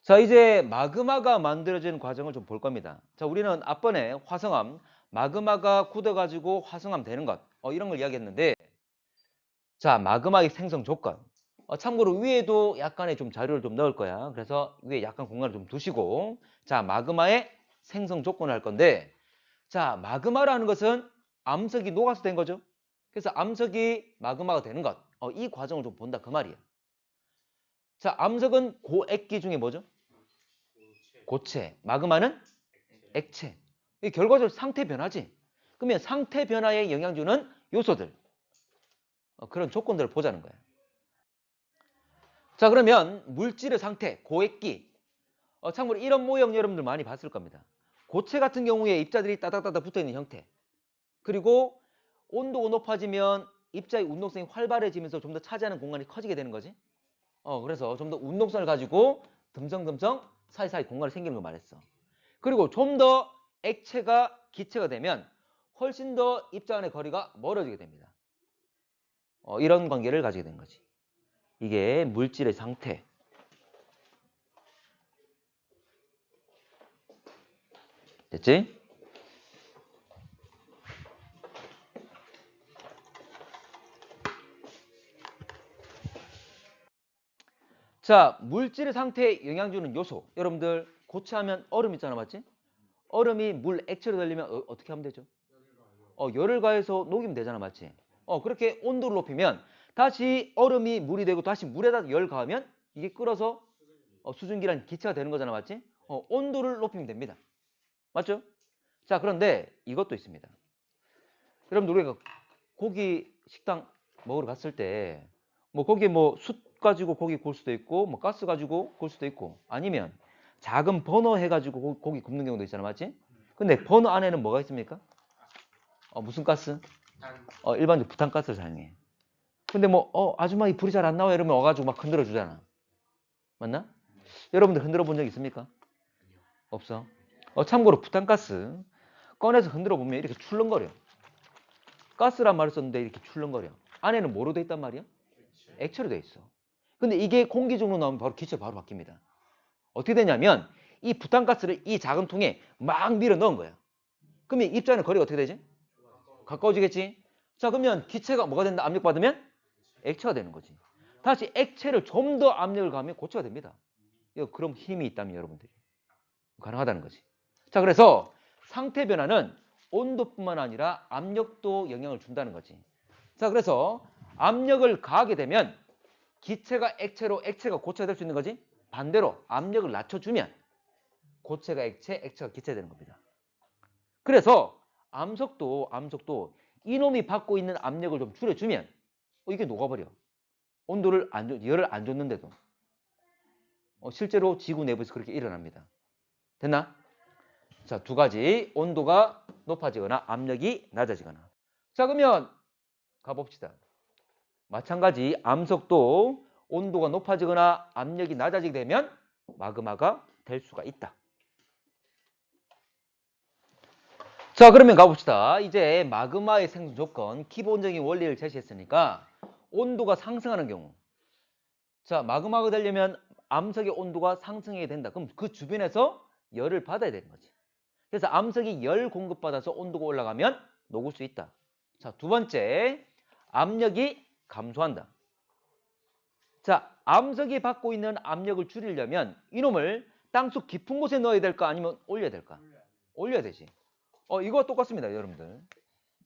자, 이제 마그마가 만들어지는 과정을 좀 볼 겁니다. 자, 우리는 앞번에 화성암, 마그마가 굳어가지고 화성암 되는 것, 이런 걸 이야기했는데, 자, 마그마의 생성 조건. 참고로 위에도 약간의 좀 자료를 좀 넣을 거야. 그래서 위에 약간 공간을 좀 두시고, 자, 마그마의 생성 조건을 할 건데, 자, 마그마라는 것은 암석이 녹아서 된 거죠. 그래서 암석이 마그마가 되는 것, 이 과정을 좀 본다 그 말이에요. 자, 암석은 고액기 중에 뭐죠? 고체. 마그마는 액체. 이 결과적으로 상태 변화지. 그러면 상태 변화에 영향 주는 요소들, 그런 조건들을 보자는 거예요. 자, 그러면 물질의 상태, 고액기. 참고로 이런 모형 여러분들 많이 봤을 겁니다. 고체 같은 경우에 입자들이 따닥따닥 붙어있는 형태. 그리고 온도가 높아지면 입자의 운동성이 활발해지면서 좀 더 차지하는 공간이 커지게 되는 거지. 그래서 좀 더 운동성을 가지고 듬성듬성 사이사이 공간이 생기는 걸 말했어. 그리고 좀 더 액체가 기체가 되면 훨씬 더 입자 간의 거리가 멀어지게 됩니다. 이런 관계를 가지게 되는 거지. 이게 물질의 상태. 됐지? 자, 물질의 상태에 영향 주는 요소. 여러분들 고체하면 얼음 있잖아, 맞지? 얼음이 물 액체로 되려면 어떻게 하면 되죠? 열을 가해서 녹이면 되잖아, 맞지? 그렇게 온도를 높이면 다시 얼음이 물이 되고 다시 물에다 열 가하면 이게 끓어서 수증기란 기체가 되는 거잖아, 맞지? 온도를 높이면 됩니다. 맞죠? 자, 그런데 이것도 있습니다. 여러분들 우리가 고기 식당 먹으러 갔을 때 뭐 거기에 뭐 숯 가지고 고기 구울 수도 있고 뭐 가스 가지고 구울 수도 있고 아니면 작은 버너 해가지고 고기 굽는 경우도 있잖아, 맞지? 근데 버너 안에는 뭐가 있습니까? 무슨 가스? 일반적으로 부탄가스를 사용해. 근데 뭐 아줌마 이 불이 잘 안 나와 이러면 와가지고 막 흔들어 주잖아. 맞나? 여러분들 흔들어 본 적 있습니까? 없어. 참고로 부탄가스 꺼내서 흔들어 보면 이렇게 출렁거려. 가스란 말을 썼는데 이렇게 출렁거려. 안에는 뭐로 돼 있단 말이야? 액체로 돼 있어. 근데 이게 공기 중으로 나오면 바로 기체로 바로 바뀝니다. 어떻게 되냐면 이 부탄가스를 이 작은 통에 막 밀어 넣은 거야. 그러면 입자는 거리가 어떻게 되지? 가까워지겠지? 자, 그러면 기체가 뭐가 된다? 압력받으면 액체가 되는 거지. 다시 액체를 좀 더 압력을 가하면 고체가 됩니다. 이거 그럼 힘이 있다면 여러분들이 가능하다는 거지. 자, 그래서 상태 변화는 온도뿐만 아니라 압력도 영향을 준다는 거지. 자, 그래서 압력을 가하게 되면 기체가 액체로 액체가 고체가 될 수 있는 거지. 반대로 압력을 낮춰주면 고체가 액체, 액체가 기체 되는 겁니다. 그래서 암석도 이놈이 받고 있는 압력을 좀 줄여주면 이게 녹아버려. 열을 안 줬는데도. 실제로 지구 내부에서 그렇게 일어납니다. 됐나? 자, 두 가지. 온도가 높아지거나 압력이 낮아지거나. 자, 그러면 가봅시다. 마찬가지 암석도 온도가 높아지거나 압력이 낮아지게 되면 마그마가 될 수가 있다. 자, 그러면 가봅시다. 이제 마그마의 생성 조건, 기본적인 원리를 제시했으니까 온도가 상승하는 경우. 자, 마그마가 되려면 암석의 온도가 상승해야 된다. 그럼 그 주변에서 열을 받아야 되는 거지. 그래서 암석이 열 공급받아서 온도가 올라가면 녹을 수 있다. 자, 두 번째, 압력이 감소한다. 자, 암석이 받고 있는 압력을 줄이려면 이놈을 땅속 깊은 곳에 넣어야 될까 아니면 올려야 될까? 올려야 되지. 이거와 똑같습니다, 여러분들.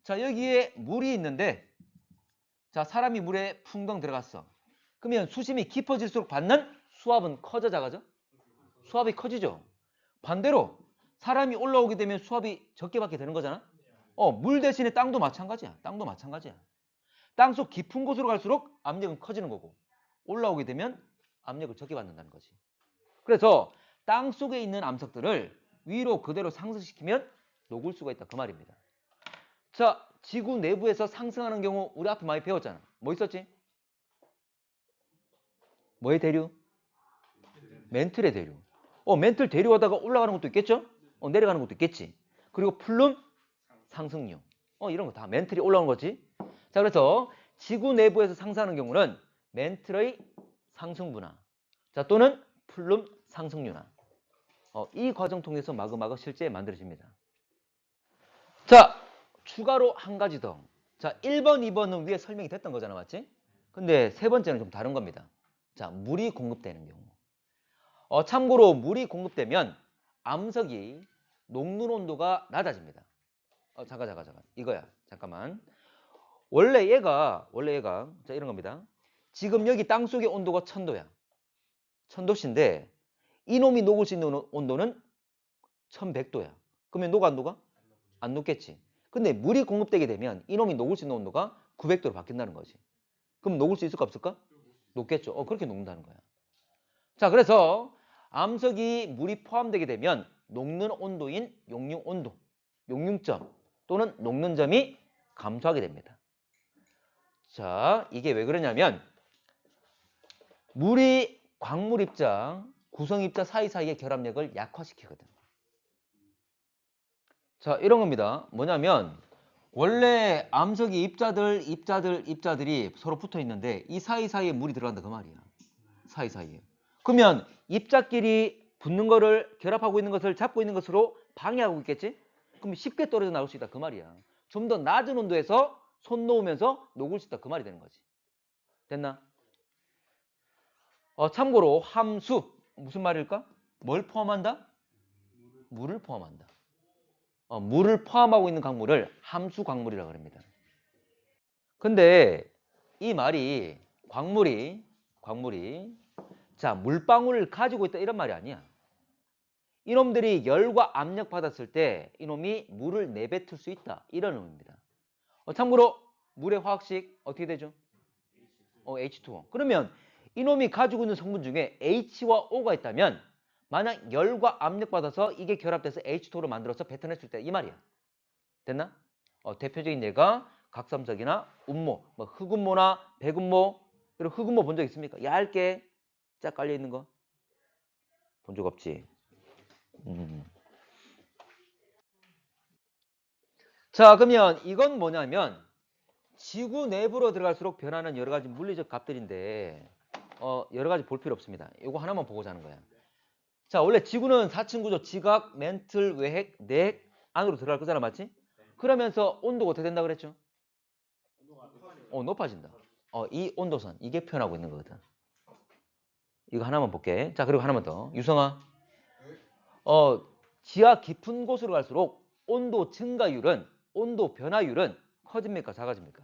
자, 여기에 물이 있는데 자, 사람이 물에 풍덩 들어갔어. 그러면 수심이 깊어질수록 받는 수압은 커져 작아져? 수압이 커지죠. 반대로 사람이 올라오게 되면 수압이 적게 받게 되는 거잖아. 물 대신에 땅도 마찬가지야. 땅도 마찬가지야. 땅속 깊은 곳으로 갈수록 압력은 커지는 거고 올라오게 되면 압력을 적게 받는다는 거지. 그래서 땅 속에 있는 암석들을 위로 그대로 상승시키면 녹을 수가 있다 그 말입니다. 자, 지구 내부에서 상승하는 경우 우리 앞에 많이 배웠잖아. 뭐 있었지? 뭐의 대류? 멘틀의 대류. 멘틀 대류하다가 올라가는 것도 있겠죠? 내려가는 것도 있겠지. 그리고 플룸 상승류. 이런 거 다 멘틀이 올라오는 거지. 자, 그래서 지구 내부에서 상승하는 경우는 멘틀의 상승 분화. 자, 또는 플룸 상승률화. 이 과정 통해서 마그마가 실제 만들어집니다. 자, 추가로 한 가지 더. 자, 1번, 2번은 위에 설명이 됐던 거잖아, 맞지? 근데 세 번째는 좀 다른 겁니다. 자, 물이 공급되는 경우. 참고로 물이 공급되면 암석이 녹는 온도가 낮아집니다. 잠깐. 이거야. 잠깐만. 원래 얘가, 자, 이런 겁니다. 지금 여기 땅 속의 온도가 1000도야. 1000도씨인데, 이놈이 녹을 수 있는 온도는 1100도야. 그러면 녹아, 안 녹아? 안 녹겠지. 근데 물이 공급되게 되면 이놈이 녹을 수 있는 온도가 900도로 바뀐다는 거지. 그럼 녹을 수 있을까, 없을까? 녹겠죠. 그렇게 녹는다는 거야. 자, 그래서 암석이 물이 포함되게 되면 녹는 온도인 용융 온도, 용융점 또는 녹는 점이 감소하게 됩니다. 자, 이게 왜 그러냐면 물이 광물 입자, 구성 입자 사이사이의 결합력을 약화시키거든. 자, 이런 겁니다. 뭐냐면 원래 암석이 입자들이 서로 붙어 있는데 이 사이사이에 물이 들어간다 그 말이야. 사이사이에. 그러면 입자끼리 붙는 거를 결합하고 있는 것을 잡고 있는 것으로 방해하고 있겠지? 그럼 쉽게 떨어져 나올 수 있다 그 말이야. 좀 더 낮은 온도에서 손 놓으면서 녹을 수 있다 그 말이 되는 거지. 됐나? 참고로 함수 무슨 말일까? 뭘 포함한다? 물을 포함한다. 물을 포함하고 있는 광물을 함수 광물이라고 합니다. 근데 이 말이 광물이 자, 물방울을 가지고 있다 이런 말이 아니야. 이놈들이 열과 압력 받았을 때 이놈이 물을 내뱉을 수 있다 이런 의미입니다. 참고로 물의 화학식 어떻게 되죠? H2O. 그러면 이놈이 가지고 있는 성분 중에 H와 O가 있다면 만약 열과 압력 받아서 이게 결합돼서 H2O로 만들어서 뱉어냈을 때 이 말이야. 됐나? 대표적인 예가 각삼석이나 운모, 뭐 흑운모나 백운모. 이런 흑운모 본 적 있습니까? 얇게 쫙 깔려 있는 거 본 적 없지. 자, 그러면 이건 뭐냐면 지구 내부로 들어갈수록 변하는 여러 가지 물리적 값들인데 여러 가지 볼 필요 없습니다. 이거 하나만 보고자 하는 거야. 자, 원래 지구는 4층 구조 지각, 멘틀, 외핵, 내핵 안으로 들어갈 거잖아, 맞지? 그러면서 온도가 어떻게 된다 그랬죠? 높아진다. 이 온도선 이게 표현하고 있는 거거든. 이거 하나만 볼게. 자, 그리고 하나만 더. 유성아. 지하 깊은 곳으로 갈수록 온도 증가율은 온도 변화율은 커집니까? 작아집니까?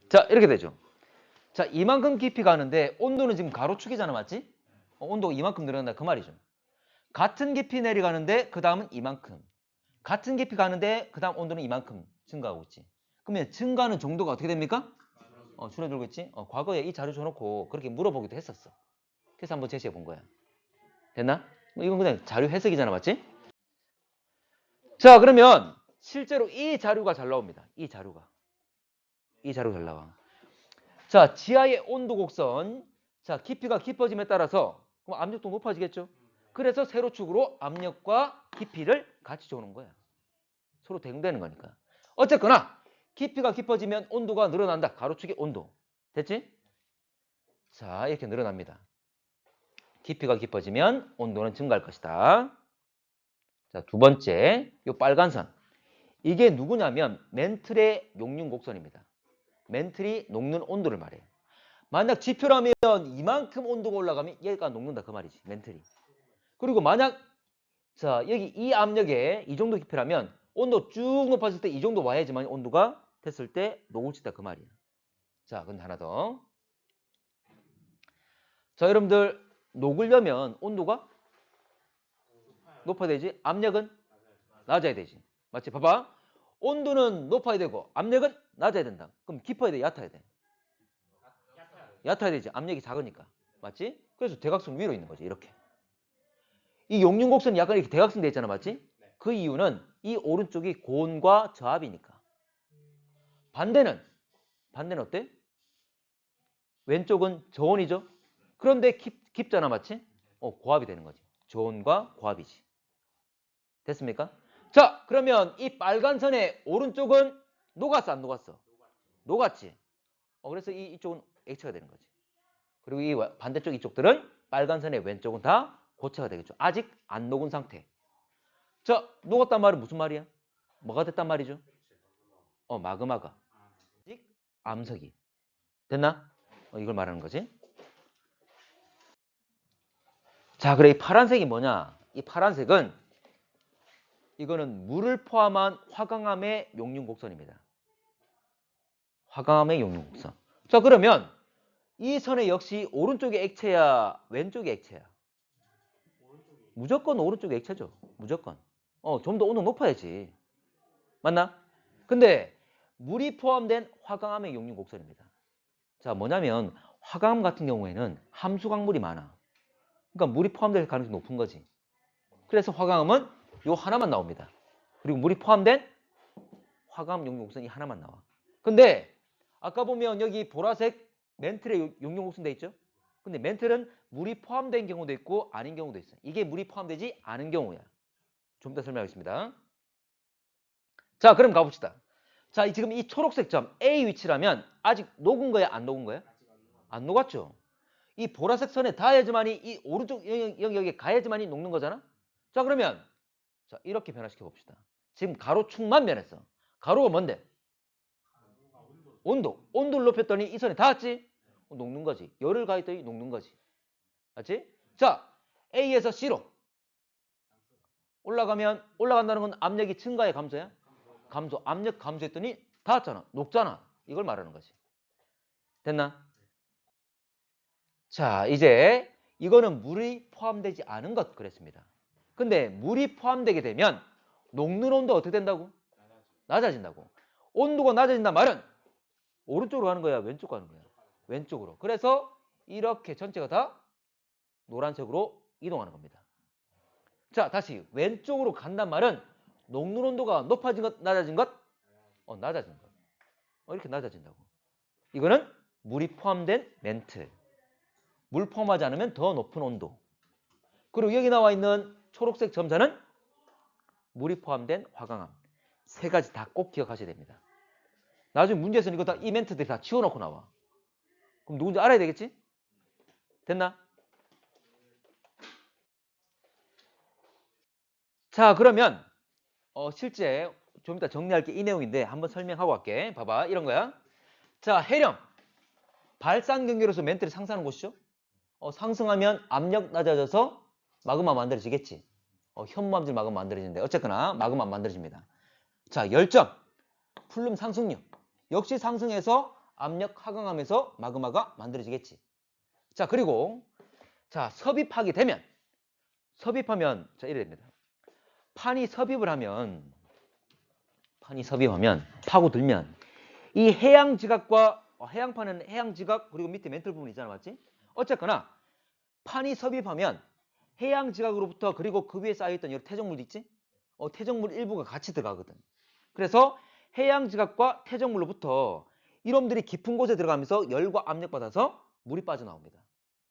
자, 이렇게 되죠. 자, 이만큼 깊이 가는데 온도는 지금 가로축이잖아, 맞지? 온도가 이만큼 늘어난다 그 말이죠. 같은 깊이 내려가는데 그 다음은 이만큼. 같은 깊이 가는데 그 다음 온도는 이만큼 증가하고 있지. 그러면 증가하는 정도가 어떻게 됩니까? 줄어들고 있지. 과거에 이 자료 줘놓고 그렇게 물어보기도 했었어. 그래서 한번 제시해 본 거야. 됐나? 이건 그냥 자료 해석이잖아, 맞지? 자, 그러면 실제로 이 자료가 잘 나옵니다. 이 자료가 잘 나와. 자, 지하의 온도 곡선. 자, 깊이가 깊어짐에 따라서 그럼 압력도 높아지겠죠? 그래서 세로축으로 압력과 깊이를 같이 주는 거야. 서로 대응되는 거니까. 어쨌거나 깊이가 깊어지면 온도가 늘어난다. 가로축의 온도. 됐지? 자, 이렇게 늘어납니다. 깊이가 깊어지면 온도는 증가할 것이다. 자, 두 번째, 이 빨간 선. 이게 누구냐면 멘틀의 용융 곡선입니다. 멘틀이 녹는 온도를 말해요. 만약 지표라면 이만큼 온도가 올라가면 얘가 녹는다 그 말이지. 멘틀이. 그리고 만약 자, 여기 이 압력에 이 정도 깊이라면 온도 쭉 높아질 때 이 정도 와야지만 온도가 됐을 때 녹을 수 있다 그 말이야. 자, 근데 하나 더. 자, 여러분들 녹으려면 온도가 높아야 되지. 압력은 낮아야 되지. 맞지? 봐봐. 온도는 높아야 되고 압력은 낮아야 된다. 그럼 깊어야 돼, 얕아야 돼? 얕아야 되지. 압력이 작으니까. 맞지? 그래서 대각선 위로 있는 거지. 이렇게. 이 용융곡선이 약간 이렇게 대각선 돼 있잖아. 맞지? 그 이유는 이 오른쪽이 고온과 저압이니까. 반대는 어때? 왼쪽은 저온이죠. 그런데 깊잖아. 맞지? 고압이 되는 거지. 저온과 고압이지. 됐습니까? 자, 그러면 이 빨간 선의 오른쪽은 녹았어, 안 녹았어? 녹았지. 그래서 이쪽은 액체가 되는 거지. 그리고 이 반대쪽 이쪽들은 빨간 선의 왼쪽은 다 고체가 되겠죠. 아직 안 녹은 상태. 자, 녹았단 말은 무슨 말이야? 뭐가 됐단 말이죠? 마그마가. 아직 암석이. 됐나? 이걸 말하는 거지. 자, 그래 이 파란색이 뭐냐? 이 파란색은 이거는 물을 포함한 화강암의 용융곡선입니다. 화강암의 용융곡선. 자, 그러면 이 선에 역시 오른쪽이 액체야, 왼쪽이 액체야? 무조건 오른쪽이 액체죠. 무조건. 좀 더 온도 높아야지. 맞나? 근데 물이 포함된 화강암의 용융곡선입니다. 자, 뭐냐면 화강암 같은 경우에는 함수강물이 많아. 그러니까 물이 포함될 가능성이 높은 거지. 그래서 화강암은 요 하나만 나옵니다. 그리고 물이 포함된 화강암 용융곡선이 하나만 나와. 근데 아까 보면 여기 보라색 멘틀에 용융곡선 돼 있죠? 근데 멘틀은 물이 포함된 경우도 있고 아닌 경우도 있어. 이게 물이 포함되지 않은 경우야. 좀 이따 설명하겠습니다. 자, 그럼 가봅시다. 자, 지금 이 초록색 점 A 위치라면 아직 녹은 거야, 안 녹은 거야? 안 녹았죠? 이 보라색 선에 닿아야지만이 이 오른쪽 영역에 가야지만이 녹는 거잖아? 자, 그러면 자, 이렇게 변화시켜 봅시다. 지금 가로축만 변했어. 가로가 뭔데? 온도. 온도를 높였더니 이 선에 닿았지? 녹는 거지. 열을 가했더니 녹는 거지. 맞지? 자, A에서 C로 올라간다는 건 압력이 증가해 감소야? 감소. 압력 감소했더니 닿았잖아. 녹잖아. 이걸 말하는 거지. 됐나? 자, 이제 이거는 물이 포함되지 않은 것 그랬습니다. 근데 물이 포함되게 되면 녹는 온도가 어떻게 된다고? 낮아진다고. 온도가 낮아진단 말은 오른쪽으로 가는 거야? 왼쪽으로 가는 거야? 왼쪽으로. 그래서 이렇게 전체가 다 노란색으로 이동하는 겁니다. 자, 다시 왼쪽으로 간단 말은 녹는 온도가 높아진 것, 낮아진 것? 낮아진 것. 이렇게 낮아진다고. 이거는 물이 포함된 멘트. 물 포함하지 않으면 더 높은 온도. 그리고 여기 나와 있는 초록색 점선은 물이 포함된 화강암. 세 가지 다 꼭 기억하셔야 됩니다. 나중에 문제에서는 이거 다 이 멘트들이 다 치워놓고 나와. 그럼 누군지 알아야 되겠지? 됐나? 자, 그러면 실제 좀 이따 정리할 게 이 내용인데 한번 설명하고 갈게. 봐봐, 이런 거야. 자, 해령. 발산 경계로서 멘트를 상승하는 곳이죠. 상승하면 압력 낮아져서 마그마 만들어지겠지. 현무암질 마그마 만들어지는데 어쨌거나 마그마 만들어집니다. 자, 열점. 플룸 상승력. 역시 상승해서 압력 하강하면서 마그마가 만들어지겠지. 자, 그리고 자, 섭입하게 되면 섭입하면 자, 이래 됩니다. 판이 섭입하면 파고들면 이 해양 지각과 해양판은 해양 지각 그리고 밑에 멘틀 부분 있잖아, 맞지? 어쨌거나 판이 섭입하면 해양 지각으로부터 그리고 그 위에 쌓여있던 여러 태적물도 있지? 태적물 일부가 같이 들어가거든. 그래서 해양 지각과 태적물로부터 이놈들이 깊은 곳에 들어가면서 열과 압력 받아서 물이 빠져나옵니다.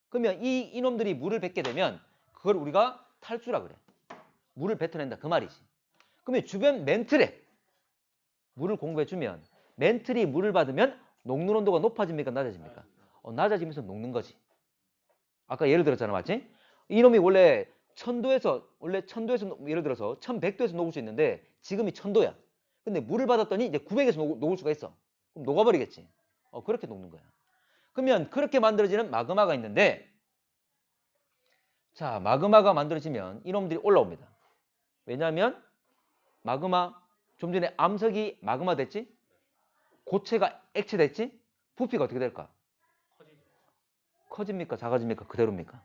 그러면 이 이놈들이 물을 뱉게 되면 그걸 우리가 탈수라 그래. 물을 뱉어낸다 그 말이지. 그러면 주변 멘틀에 물을 공급해주면 멘틀이 물을 받으면 녹는 온도가 높아집니까 낮아집니까? 낮아지면서 녹는 거지. 아까 예를 들었잖아, 맞지? 이놈이 원래 천도에서 예를 들어서 1100도에서 녹을 수 있는데 지금이 1000도야. 근데 물을 받았더니 이제 900에서 녹을 수가 있어. 그럼 녹아버리겠지. 그렇게 녹는 거야. 그러면 그렇게 만들어지는 마그마가 있는데 자, 마그마가 만들어지면 이놈들이 올라옵니다. 왜냐하면 마그마 좀 전에 암석이 마그마 됐지? 고체가 액체 됐지? 부피가 어떻게 될까? 커집니까? 작아집니까? 그대로입니까?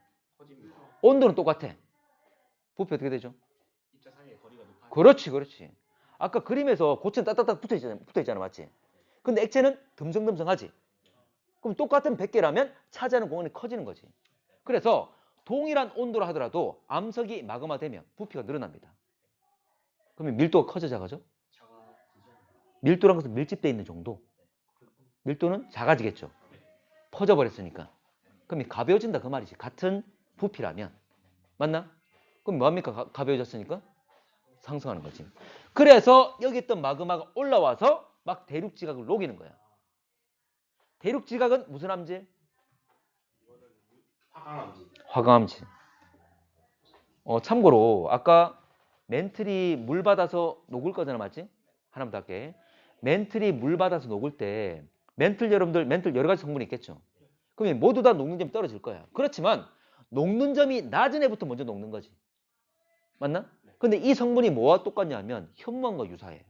온도는 똑같아. 부피 어떻게 되죠? 그렇지, 그렇지. 아까 그림에서 고체는 따닥따닥 붙어 있잖아, 맞지? 근데 액체는 듬성듬성하지. 그럼 똑같은 100개라면 차지하는 공간이 커지는 거지. 그래서 동일한 온도라 하더라도 암석이 마그마 되면 부피가 늘어납니다. 그러면 밀도가 커져 작아져? 밀도란 것은 밀집되어 있는 정도. 밀도는 작아지겠죠. 퍼져버렸으니까. 그럼 가벼워진다 그 말이지. 같은 부피라면. 맞나? 그럼 뭐합니까? 가벼워졌으니까? 상승하는 거지. 그래서 여기 있던 마그마가 올라와서 막 대륙지각을 녹이는 거야. 대륙지각은 무슨 암질? 화강암질. 참고로 아까 멘틀이 물 받아서 녹을 거잖아, 맞지? 하나만 더 할게. 멘틀이 물 받아서 녹을 때 멘틀 여러분들 멘틀 여러 가지 성분이 있겠죠. 그러면 모두 다 녹는 점이 떨어질 거야. 그렇지만 녹는 점이 낮은 애부터 먼저 녹는 거지. 맞나? 근데 이 성분이 뭐와 똑같냐 하면 현무암과 유사해.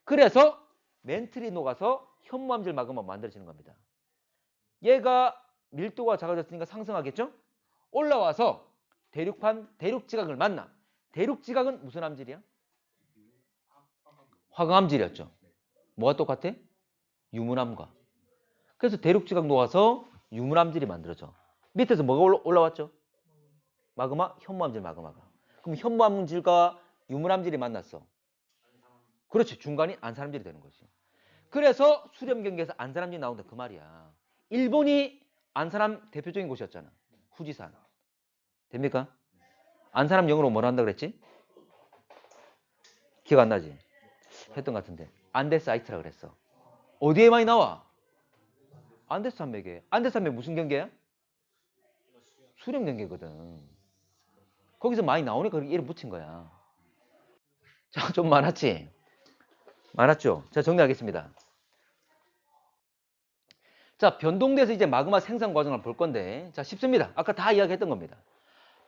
그래서 멘틀이 녹아서 현무암질 마그마 만들어지는 겁니다. 얘가 밀도가 작아졌으니까 상승하겠죠? 올라와서 대륙지각을 만나. 대륙지각은 무슨 암질이야? 화강암질이었죠. 뭐가 똑같아? 유문암과. 그래서 대륙지각 녹아서 유문암질이 만들어져. 밑에서 뭐가 올라왔죠? 마그마, 현무암질 마그마가. 그럼 현무암질과 유문암질이 만났어. 그렇지. 중간이 안산암질이 되는 거지. 그래서 수렴 경계에서 안산암질이 나온다 그 말이야. 일본이 안산암 대표적인 곳이었잖아. 후지산. 됩니까? 안산암 영어로 뭐라 한다 그랬지? 기억 안 나지? 했던 것 같은데. 안데사이트라 그랬어. 어디에 많이 나와? 안데스 산맥에. 안데스 산맥 무슨 경계야? 수렴 경계거든. 거기서 많이 나오니까 그렇게 이름 붙인 거야. 자, 좀 많았지? 많았죠? 자, 정리하겠습니다. 자, 변동돼서 이제 마그마 생산 과정을 볼 건데, 자, 쉽습니다. 아까 다 이야기했던 겁니다.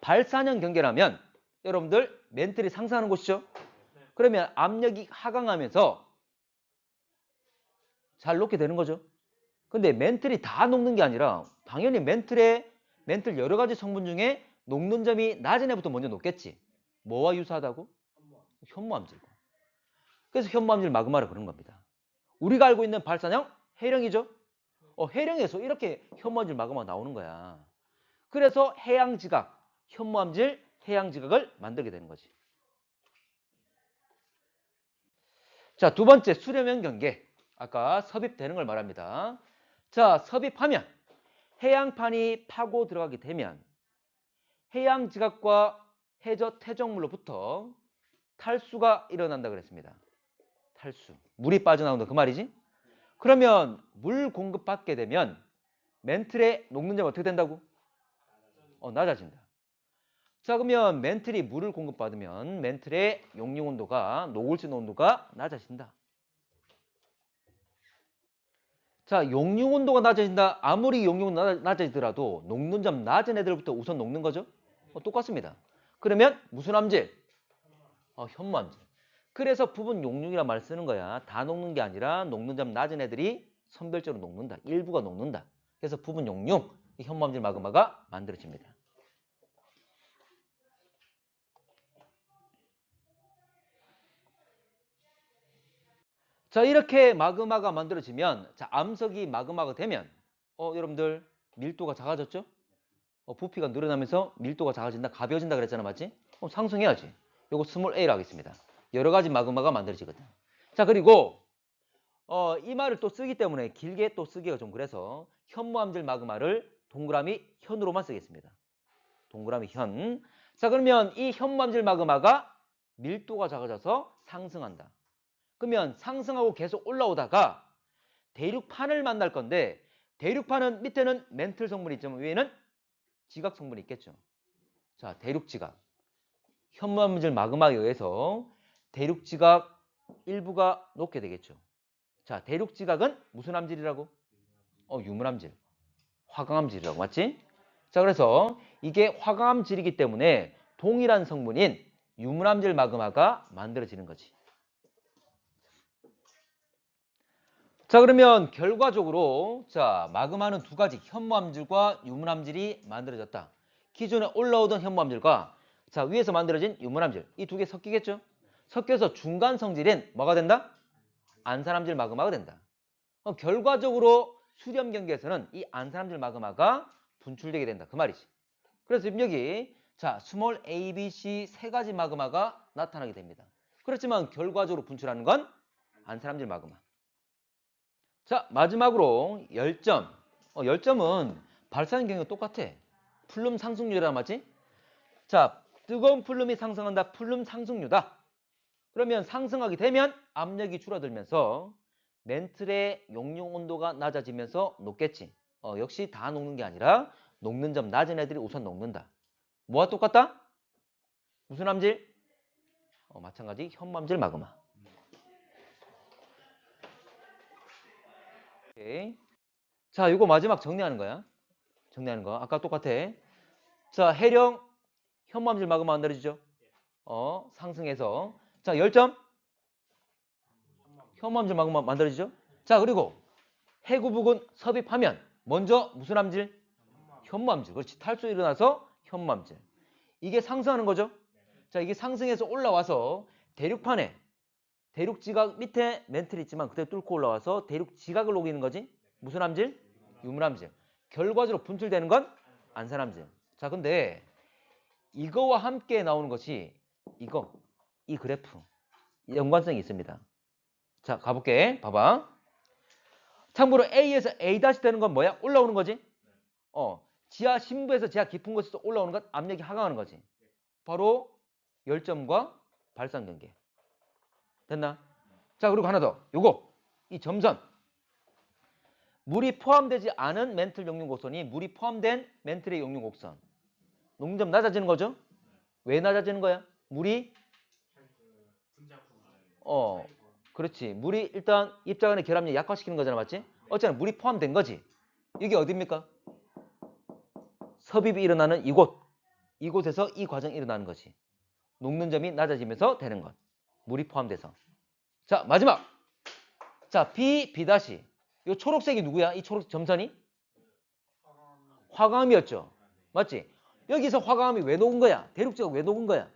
발산형 경계라면 여러분들 멘틀이 상승하는 곳이죠? 그러면 압력이 하강하면서 잘 녹게 되는 거죠. 근데 멘틀이 다 녹는 게 아니라 당연히 멘틀 여러 가지 성분 중에 녹는 점이 낮은 애부터 먼저 녹겠지. 뭐와 유사하다고? 현무암질과. 그래서 현무암질 마그마를 그런 겁니다. 우리가 알고 있는 발산형 해령이죠. 해령에서 이렇게 현무암질 마그마가 나오는 거야. 그래서 해양지각, 현무암질 해양지각을 만들게 되는 거지. 자, 두 번째 수렴형 경계. 아까 섭입되는 걸 말합니다. 자, 섭입하면 해양판이 파고 들어가게 되면 해양지각과 해저 퇴적물로부터 탈수가 일어난다 그랬습니다. 탈수. 물이 빠져나온다 그 말이지? 그러면 물 공급받게 되면 멘틀의 녹는 점이 어떻게 된다고? 낮아진다. 자, 그러면 멘틀이 물을 공급받으면 멘틀의 용융 온도가, 녹을 수 있는 온도가 낮아진다. 자, 용융 온도가 낮아진다. 아무리 용융 온도가 낮아지더라도 녹는 점 낮은 애들부터 우선 녹는 거죠? 똑같습니다. 그러면 무슨 암질? 현무암질. 그래서 부분 용융이란 말을 쓰는 거야. 다 녹는 게 아니라 녹는 점 낮은 애들이 선별적으로 녹는다. 일부가 녹는다. 그래서 부분 용융, 현무암질 마그마가 만들어집니다. 자, 이렇게 마그마가 만들어지면, 자, 암석이 마그마가 되면, 여러분들 밀도가 작아졌죠? 부피가 늘어나면서 밀도가 작아진다, 가벼워진다 그랬잖아, 맞지? 상승해야지. 요거 스몰 a로 하겠습니다. 여러 가지 마그마가 만들어지거든. 자, 그리고 이 말을 또 쓰기 때문에 길게 또 쓰기가 좀 그래서 현무암질 마그마를 동그라미 현으로만 쓰겠습니다. 동그라미 현. 자, 그러면 이 현무암질 마그마가 밀도가 작아져서 상승한다. 그러면 상승하고 계속 올라오다가 대륙판을 만날 건데 대륙판은 밑에는 멘틀 성분이 있지만 위에는 지각 성분이 있겠죠. 자, 대륙지각. 현무암질 마그마에 의해서 대륙지각 일부가 녹게 되겠죠. 자, 대륙지각은 무슨 암질이라고? 유물암질. 화강암질이라고 맞지? 자, 그래서 이게 화강암질이기 때문에 동일한 성분인 유물암질 마그마가 만들어지는 거지. 자, 그러면 결과적으로 자, 마그마는 두 가지 현무암질과 유물암질이 만들어졌다. 기존에 올라오던 현무암질과 자, 위에서 만들어진 유물암질 이 두 개 섞이겠죠? 섞여서 중간 성질인 뭐가 된다? 안산암질 마그마가 된다. 결과적으로 수렴 경계에서는 이 안산암질 마그마가 분출되게 된다. 그 말이지. 그래서 여기 자, 스몰 a, b, c 세 가지 마그마가 나타나게 됩니다. 그렇지만 결과적으로 분출하는 건 안산암질 마그마. 자, 마지막으로 열점. 열점은 발산 경계가 똑같아. 플룸 상승률이라 맞지? 자, 뜨거운 플룸이 상승한다. 플룸 상승률다. 그러면 상승하게 되면 압력이 줄어들면서 멘틀의 용융 온도가 낮아지면서 녹겠지. 역시 다 녹는 게 아니라 녹는 점 낮은 애들이 우선 녹는다. 뭐와 똑같다? 무슨 암질? 마찬가지 현무암질 마그마. 오케이. 자, 이거 마지막 정리하는 거야. 정리하는 거. 아까 똑같아. 자, 해령 현무암질 마그마 만들어지죠? 상승해서. 자, 열점 현무암질 마그마 만들어지죠? 자, 그리고 해구 부근 섭입하면 먼저 무슨 암질? 현무암질. 그렇지. 탈수 일어나서 현무암질. 이게 상승하는 거죠? 자, 이게 상승해서 올라와서 대륙판에 대륙 지각 밑에 멘틀이 있지만 그때 뚫고 올라와서 대륙 지각을 녹이는 거지. 무슨 암질? 유물암질. 결과적으로 분출되는 건 안산암질. 자, 근데 이거와 함께 나오는 것이 이거, 이 그래프. 연관성이 있습니다. 자, 가볼게. 봐봐. 참고로 A에서 A 다시 되는 건 뭐야? 올라오는 거지. 지하 심부에서 지하 깊은 곳에서 올라오는 것 압력이 하강하는 거지. 바로 열점과 발산 경계. 됐나? 자, 그리고 하나 더. 요거. 이 점선. 물이 포함되지 않은 멘틀 용융 곡선이 물이 포함된 멘틀의 용융 곡선. 녹점 낮아지는 거죠? 왜 낮아지는 거야? 물이 그렇지. 물이 일단 입자 간의 결합력 약화시키는 거잖아, 맞지? 어쨌든 물이 포함된 거지. 이게 어디입니까? 섭입이 일어나는 이곳. 이곳에서 이 과정이 일어나는 거지. 녹는 점이 낮아지면서 되는 것. 물이 포함돼서. 자, 마지막. 자, B, B 다시. 이 초록색이 누구야? 이 초록 점선이? 화강암이었죠. 맞지? 여기서 화강암이 왜 녹은 거야? 대륙지가 왜 녹은 거야?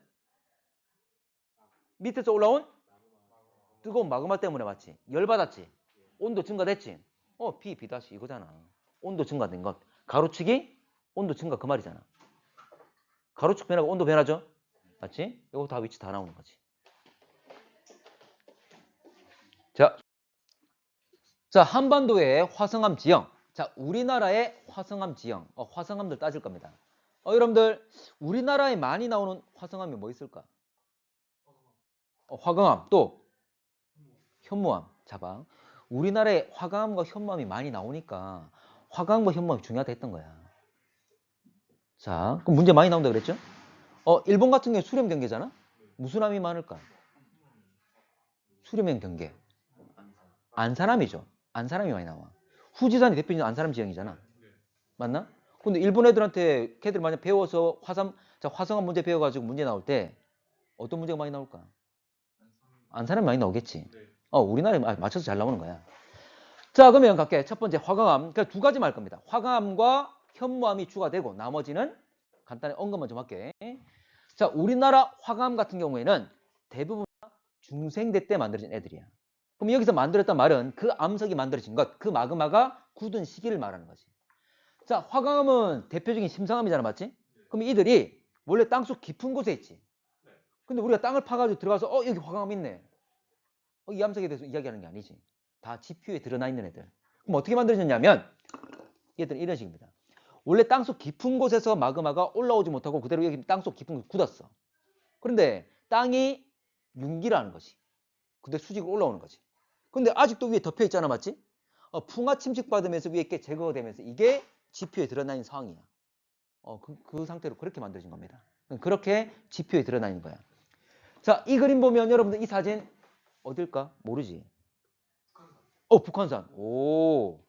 밑에서 올라온 뜨거운 마그마 때문에 맞지? 열받았지? 온도 증가됐지? B, B 다시 이거잖아. 온도 증가된 것. 가로축이 온도 증가 그 말이잖아. 가로축 변하고 온도 변하죠? 맞지? 이거 다 위치 다 나오는 거지. 자, 한반도의 화성암 지형. 자, 우리나라의 화성암 지형. 화성암들 따질 겁니다. 여러분들, 우리나라에 많이 나오는 화성암이 뭐 있을까? 화강암, 또 현무암. 자봐. 우리나라에 화강암과 현무암이 많이 나오니까 화강암과 현무암이 중요하다 했던 거야. 자, 그럼 문제 많이 나온다 그랬죠? 일본 같은 경우에 수렴 경계잖아? 무슨 암이 많을까? 수렴형 경계. 안산암이죠. 안산암이 많이 나와. 후지산이 대표적인 안산암 지형이잖아. 맞나? 근데 일본 애들한테 걔들 만약 배워서 화성암 문제 배워가지고 문제 나올 때 어떤 문제가 많이 나올까? 안산암이 많이 나오겠지. 우리나라에 맞춰서 잘 나오는 거야. 자, 그러면 갈게. 첫 번째 화강암. 그러니까 두 가지만 할 겁니다. 화강암과 현무암이 추가되고 나머지는 간단히 언급만 좀 할게. 자, 우리나라 화강암 같은 경우에는 대부분 중생대 때 만들어진 애들이야. 그럼 여기서 만들었단 말은 그 암석이 만들어진 것, 그 마그마가 굳은 시기를 말하는 거지. 자, 화강암은 대표적인 심상암이잖아, 맞지? 그럼 이들이 원래 땅속 깊은 곳에 있지. 근데 우리가 땅을 파가지고 들어가서 여기 화강암 있네. 이 암석에 대해서 이야기하는 게 아니지. 다 지표에 드러나 있는 애들. 그럼 어떻게 만들어졌냐면 얘들은 이런 식입니다. 원래 땅속 깊은 곳에서 마그마가 올라오지 못하고 그대로 여기 땅속 깊은 곳에 굳었어. 그런데 땅이 융기라는 것이. 그대로 수직으로 올라오는 거지. 근데 아직도 위에 덮여 있잖아, 맞지? 풍화 침식받으면서 위에 게 제거가 되면서 이게 지표에 드러나 있는 상황이야. 그 상태로 그렇게 만들어진 겁니다. 그렇게 지표에 드러나 있는 거야. 자, 이 그림 보면 여러분들 이 사진 어딜까? 모르지? 북한산. 오.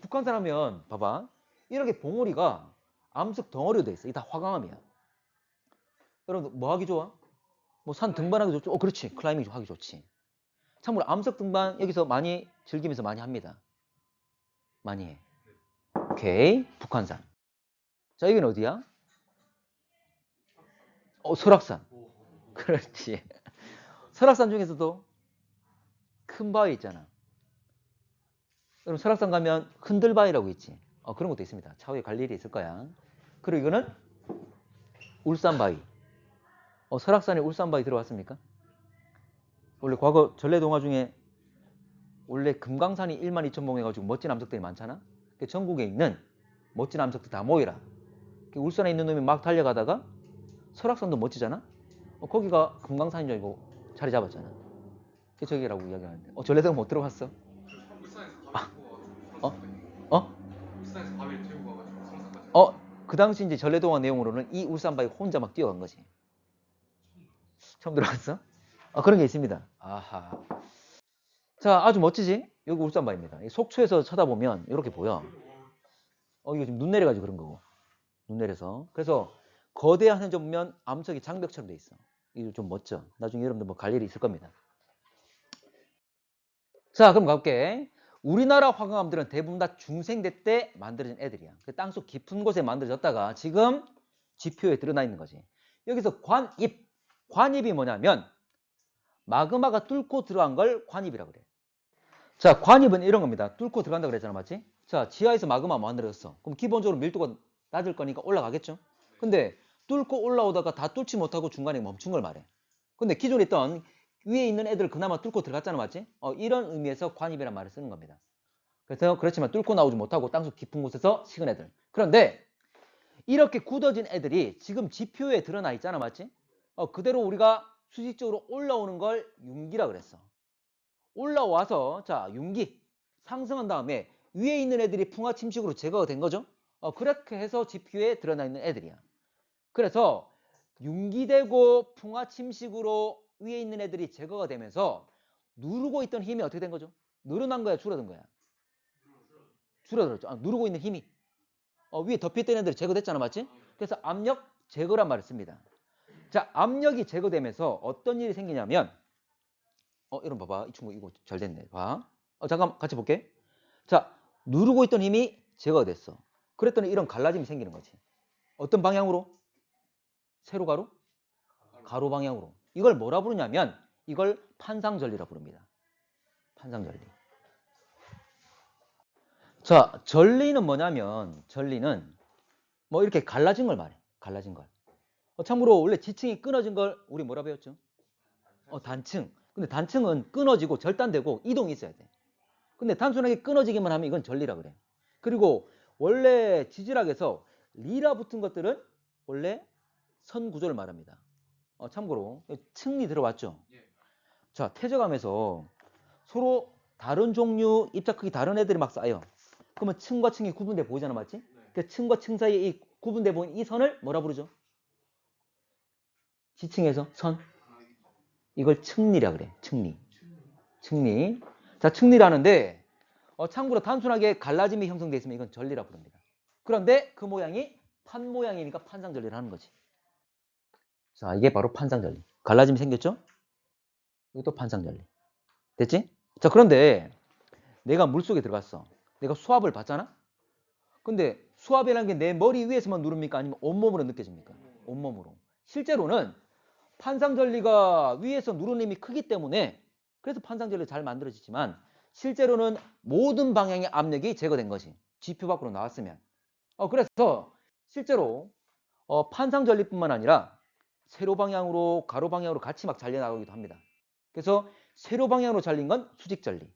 북한산 하면 봐봐. 이렇게 봉우리가 암석 덩어리로 돼 있어. 이게 다 화강암이야. 여러분들 뭐 하기 좋아? 뭐 산 등반하기 좋죠? 그렇지. 클라이밍 하기 좋지. 참고로 암석 등반 여기서 많이 즐기면서 많이 합니다. 많이 해. 오케이. 북한산. 자, 여기는 어디야? 설악산. 그렇지. 설악산 중에서도 큰 바위 있잖아. 그럼 설악산 가면 흔들바위라고 있지. 그런 것도 있습니다. 차후에 갈 일이 있을 거야. 그리고 이거는 울산바위. 설악산에 울산바위 들어왔습니까? 원래 과거 전래동화 중에 원래 금강산이 12,000봉 해가지고 멋진 암석들이 많잖아. 전국에 있는 멋진 암석들 다 모이라. 울산에 있는 놈이 막 달려가다가 설악산도 멋지잖아. 거기가 금강산인 줄 알고 자리 잡았잖아. 그게 저기라고 이야기하는데. 전래동화 못 들어봤어? 울산에서 아, 바위 들고 가가지고 어? 설악산까지. 어? 울산에서 바위를 들고 가가지고 설악산까지. 그 당시 이제 전래동화 내용으로는 이 울산바위 혼자 막 뛰어간 거지. 처음 들어봤어? 그런 게 있습니다. 아하. 자, 아주 멋지지? 여기 울산바위입니다. 이 속초에서 쳐다보면 이렇게 보여. 이거 지금 눈 내려가지고 그런 거고. 눈 내려서. 그래서 거대한 현저 보면 암석이 장벽처럼 돼 있어. 이거 좀 멋져. 나중에 여러분들 뭐 갈 일이 있을 겁니다. 자, 그럼 가볼게. 우리나라 화강암들은 대부분 다 중생대 때 만들어진 애들이야. 땅속 깊은 곳에 만들어졌다가 지금 지표에 드러나 있는 거지. 여기서 관입. 관입이 뭐냐면 마그마가 뚫고 들어간 걸 관입이라고 그래. 자, 관입은 이런 겁니다. 뚫고 들어간다 그랬잖아, 맞지? 자, 지하에서 마그마 만들어졌어. 그럼 기본적으로 밀도가 낮을 거니까 올라가겠죠? 근데 뚫고 올라오다가 다 뚫지 못하고 중간에 멈춘 걸 말해. 근데 기존에 있던 위에 있는 애들 그나마 뚫고 들어갔잖아, 맞지? 이런 의미에서 관입이라는 말을 쓰는 겁니다. 그래서 그렇지만 뚫고 나오지 못하고 땅속 깊은 곳에서 식은 애들. 그런데 이렇게 굳어진 애들이 지금 지표에 드러나 있잖아, 맞지? 그대로 우리가 수직적으로 올라오는 걸 융기라 그랬어. 올라와서 자 융기 상승한 다음에 위에 있는 애들이 풍화 침식으로 제거가 된 거죠. 그렇게 해서 지표에 드러나 있는 애들이야. 그래서 융기되고 풍화 침식으로 위에 있는 애들이 제거가 되면서 누르고 있던 힘이 어떻게 된 거죠? 늘어난 거야, 줄어든 거야? 줄어들었죠. 누르고 있는 힘이 위에 덮여있던 애들이 제거됐잖아, 맞지? 그래서 압력 제거란 말을 씁니다. 자, 압력이 제거되면서 어떤 일이 생기냐면 이런 봐봐. 이 친구 이거 잘 됐네. 봐. 잠깐 같이 볼게. 자, 누르고 있던 힘이 제거가 됐어. 그랬더니 이런 갈라짐이 생기는 거지. 어떤 방향으로? 세로 가로? 가로 방향으로. 이걸 뭐라 부르냐면 이걸 판상전리라 부릅니다. 판상전리. 자, 전리는 뭐냐면 전리는 뭐 이렇게 갈라진 걸 말해. 갈라진 걸. 참고로 원래 지층이 끊어진 걸 우리 뭐라 배웠죠? 단층. 근데 단층은 끊어지고 절단되고 이동이 있어야 돼. 근데 단순하게 끊어지기만 하면 이건 전리라 그래. 그리고 원래 지질학에서 리라 붙은 것들은 원래 선 구조를 말합니다. 참고로 층리 들어왔죠? 자, 퇴적하면서 서로 다른 종류 입자 크기 다른 애들이 막 쌓여. 그러면 층과 층이 구분돼 보이잖아, 맞지? 그 층과 층 사이에 이 구분돼 보이는 이 선을 뭐라 부르죠? 지층에서 선. 이걸 층리라 그래. 층리. 층리. 자, 층리라는데 참고로 단순하게 갈라짐이 형성되어 있으면 이건 전리라 부릅니다. 그런데 그 모양이 판 모양이니까 판상전리를 하는 거지. 자, 이게 바로 판상전리. 갈라짐이 생겼죠? 이것도 판상전리. 됐지? 자, 그런데 내가 물속에 들어갔어. 내가 수압을 받잖아? 근데 수압이라는 게 내 머리 위에서만 누릅니까? 아니면 온몸으로 느껴집니까? 온몸으로. 실제로는 판상전리가 위에서 누르는 힘이 크기 때문에 그래서 판상전리 잘 만들어지지만 실제로는 모든 방향의 압력이 제거된 것이 지표 밖으로 나왔으면 그래서 실제로 판상전리뿐만 아니라 세로 방향으로 가로 방향으로 같이 막 잘려나가기도 합니다. 그래서 세로 방향으로 잘린 건 수직전리,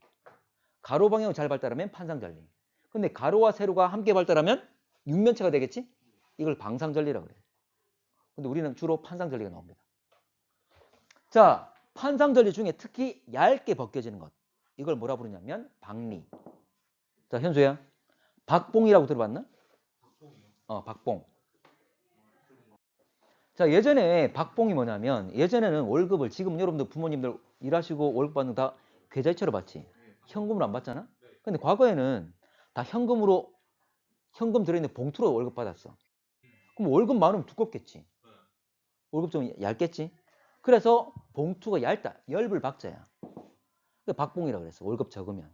가로 방향으로 잘 발달하면 판상전리. 근데 가로와 세로가 함께 발달하면 육면체가 되겠지? 이걸 방상전리라고 그래요. 근데 우리는 주로 판상전리가 나옵니다. 자, 판상전리 중에 특히 얇게 벗겨지는 것. 이걸 뭐라 부르냐면 박리. 자, 현수야. 박봉이라고 들어봤나? 박봉. 자, 예전에 박봉이 뭐냐면 예전에는 월급을 지금 여러분들 부모님들 일하시고 월급 받는 다 계좌이체로 받지. 현금으로 안 받잖아? 근데 과거에는 다 현금으로 현금 들어있는 봉투로 월급 받았어. 그럼 월급 많으면 두껍겠지. 월급 좀 얇겠지. 그래서 봉투가 얇다. 열불 박자야. 박봉이라고 그랬어. 월급 적으면.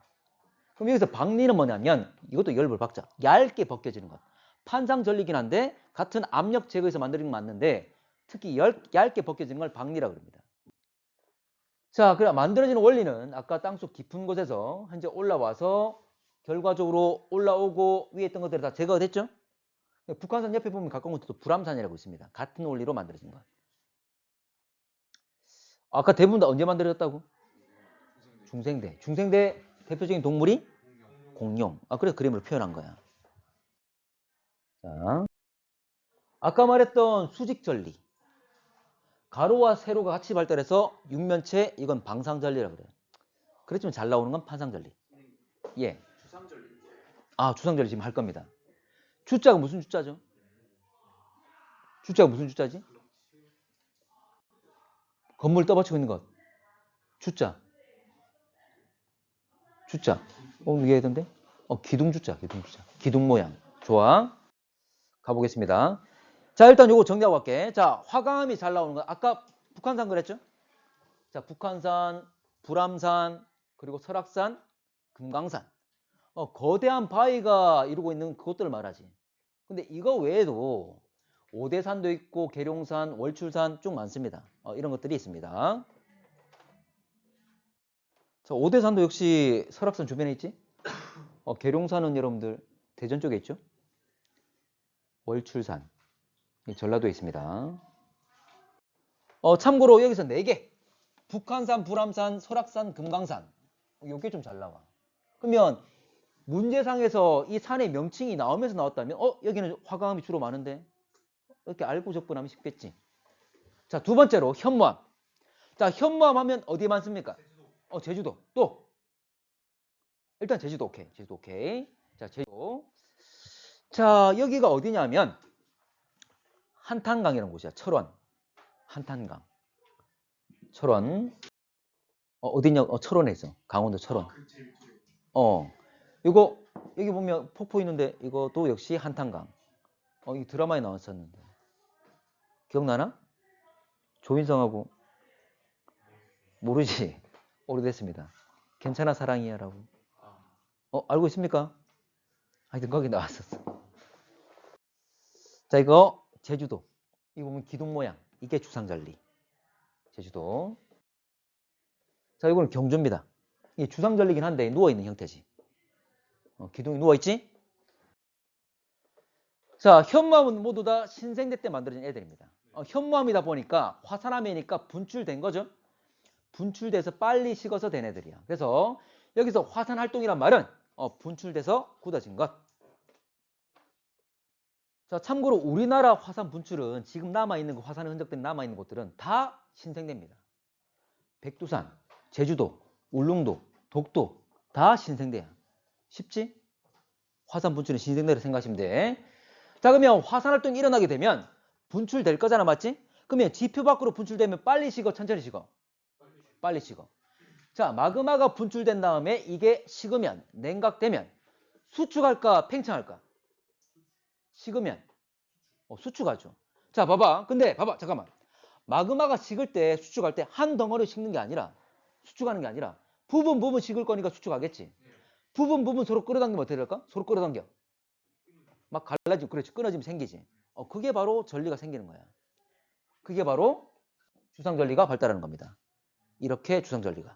그럼 여기서 박리는 뭐냐면 이것도 열불 박자. 얇게 벗겨지는 것. 판상전리긴 한데 같은 압력 제거에서 만드는 건 맞는데 특히 얇게 벗겨지는 걸 박리라고 합니다. 자, 그럼 만들어지는 원리는 아까 땅속 깊은 곳에서 현재 올라와서 결과적으로 올라오고 위에 있던 것들이 다 제거가 됐죠? 북한산 옆에 보면 가까운 곳도 불암산이라고 있습니다. 같은 원리로 만들어진 것. 아까 대부분 다 언제 만들어졌다고? 중생대. 중생대 대표적인 동물이 공룡. 그래서 그림으로 표현한 거야. 자, 아까 말했던 수직전리. 가로와 세로가 같이 발달해서 육면체, 이건 방상전리라고 그래요. 그렇지만 잘 나오는 건 판상전리. 예. 주상전리 지금 할 겁니다. 주자가 무슨 주자죠? 주자가 무슨 주자지? 건물 떠받치고 있는 것. 주자. 주자. 이게 있던데? 기둥주자, 기둥주자. 기둥 모양. 좋아. 가보겠습니다. 자, 일단 요거 정리하고 갈게. 자, 화강암이 잘 나오는 거. 아까 북한산 그랬죠? 자, 북한산, 불암산, 그리고 설악산, 금강산. 거대한 바위가 이루고 있는 그것들을 말하지. 근데 이거 외에도 오대산도 있고 계룡산, 월출산 쭉 많습니다. 이런 것들이 있습니다. 자, 오대산도 역시 설악산 주변에 있지? 계룡산은 여러분들 대전 쪽에 있죠? 월출산, 전라도에 있습니다. 참고로 여기서 4개. 북한산, 불암산, 설악산, 금강산. 이게 좀 잘 나와. 그러면 문제상에서 이 산의 명칭이 나오면서 나왔다면 여기는 화강암이 주로 많은데 이렇게 알고 접근하면 쉽겠지. 자, 두 번째로 현무암. 자, 현무암 하면 어디에 많습니까? 제주도. 또 일단 제주도 오케이. 제주도 오케이. 자, 제주도. 자, 여기가 어디냐면 한탄강이라는 곳이야. 철원. 한탄강. 철원. 어디냐? 철원에 있어. 강원도 철원. 이거 여기 보면 폭포 있는데 이것도 역시 한탄강. 이 드라마에 나왔었는데 기억나나? 조인성하고 모르지? 오래됐습니다. 괜찮아 사랑이야라고. 알고 있습니까? 하여튼 거기 나왔었어. 자, 이거 제주도. 이거 보면 기둥 모양. 이게 주상절리. 제주도. 자, 이거는 경주입니다. 이게 주상절리긴 한데 누워있는 형태지. 기둥이 누워있지? 자, 현무암은 모두 다 신생대 때 만들어진 애들입니다. 현무암이다 보니까 화산암이니까 분출된 거죠. 분출돼서 빨리 식어서 된 애들이야. 그래서 여기서 화산활동이란 말은 분출돼서 굳어진 것. 자, 참고로 우리나라 화산 분출은 지금 남아있는 화산의 흔적들이 남아있는 곳들은 다 신생대입니다. 백두산, 제주도, 울릉도, 독도 다 신생대야. 쉽지? 화산 분출은 신생대로 생각하시면 돼. 자, 그러면 화산활동이 일어나게 되면 분출될 거잖아, 맞지? 그러면 지표 밖으로 분출되면 빨리 식어, 천천히 식어? 빨리 식어. 자, 마그마가 분출된 다음에 이게 식으면, 냉각되면 수축할까, 팽창할까? 식으면 수축하죠. 자, 봐봐. 근데 봐봐, 잠깐만. 마그마가 식을 때, 수축할 때 한 덩어리 식는 게 아니라, 수축하는 게 아니라 부분 식을 거니까 수축하겠지. 부분 서로 끌어당기면 어떻게 될까? 서로 끌어당겨. 막 갈라지고, 그렇지. 끊어지면 생기지. 그게 바로 전리가 생기는 거야. 그게 바로 주상전리가 발달하는 겁니다. 이렇게 주상전리가.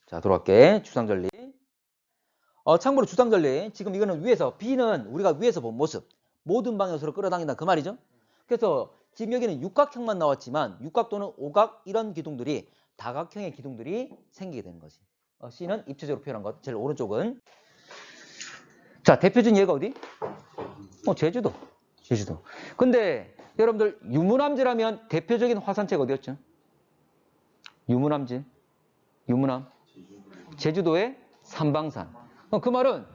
자, 돌아갈게. 주상전리. 참고로 주상전리. 지금 이거는 위에서, B는 우리가 위에서 본 모습. 모든 방향으로 끌어당긴다. 그 말이죠. 그래서 지금 여기는 육각형만 나왔지만 육각 또는 오각 이런 기둥들이 다각형의 기둥들이 생기게 되는 거지. C는 입체적으로 표현한 것. 제일 오른쪽은. 자, 대표적인 예가 어디? 제주도. 제주도. 근데 여러분들 유문암지라면 대표적인 화산체가 어디였죠? 유문암지. 유문암. 제주도의 삼방산. 그 말은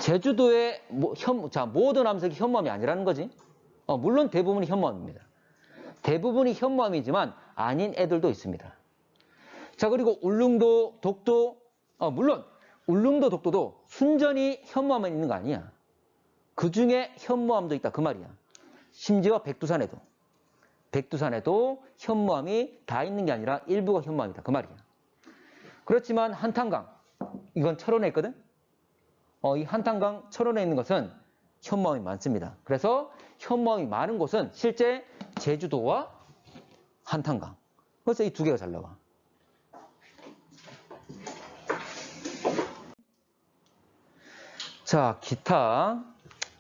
제주도의 모든 암석이 현무암이 아니라는 거지. 물론 대부분이 현무암입니다. 대부분이 현무암이지만 아닌 애들도 있습니다. 자, 그리고 울릉도, 독도, 물론 울릉도, 독도도 순전히 현무암만 있는 거 아니야. 그 중에 현무암도 있다 그 말이야. 심지어 백두산에도 현무암이 다 있는 게 아니라 일부가 현무암이다 그 말이야. 그렇지만 한탄강, 이건 철원에 있거든. 이 한탄강 철원에 있는 것은 현무암이 많습니다. 그래서 현무암이 많은 곳은 실제 제주도와 한탄강. 그래서 이 두 개가 잘 나와. 자, 기타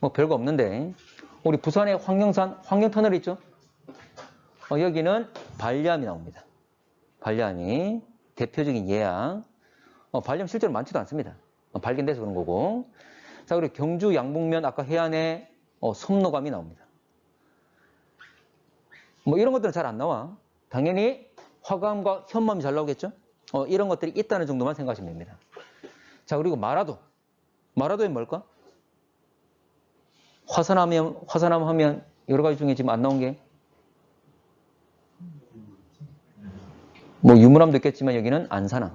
뭐 별거 없는데 우리 부산의 황령산 황령터널 있죠? 여기는 발리암이 나옵니다. 발리암이 대표적인 예야. 발리암 실제로 많지도 않습니다. 발견돼서 그런 거고. 자, 그리고 경주 양북면 아까 해안에 섬노감이 나옵니다. 뭐 이런 것들은 잘 안 나와. 당연히 화강암과 현무암이 잘 나오겠죠? 이런 것들이 있다는 정도만 생각하시면 됩니다. 자, 그리고 마라도. 마라도는 뭘까? 화산암 하면 여러 가지 중에 지금 안 나온 게 뭐 유문암도 있겠지만 여기는 안산암.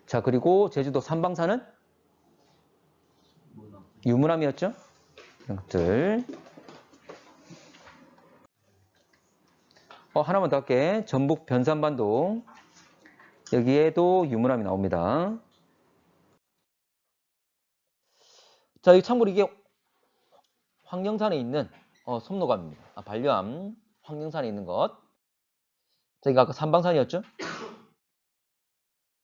자, 그리고 제주도 삼방산은 유문암이었죠? 이런 것들. 하나만 더 할게. 전북 변산반도. 여기에도 유문암이 나옵니다. 자, 참고로 이게 황령산에 있는 솜노감입니다. 반려암 황령산에 있는 것. 자, 이거 아까 삼방산이었죠?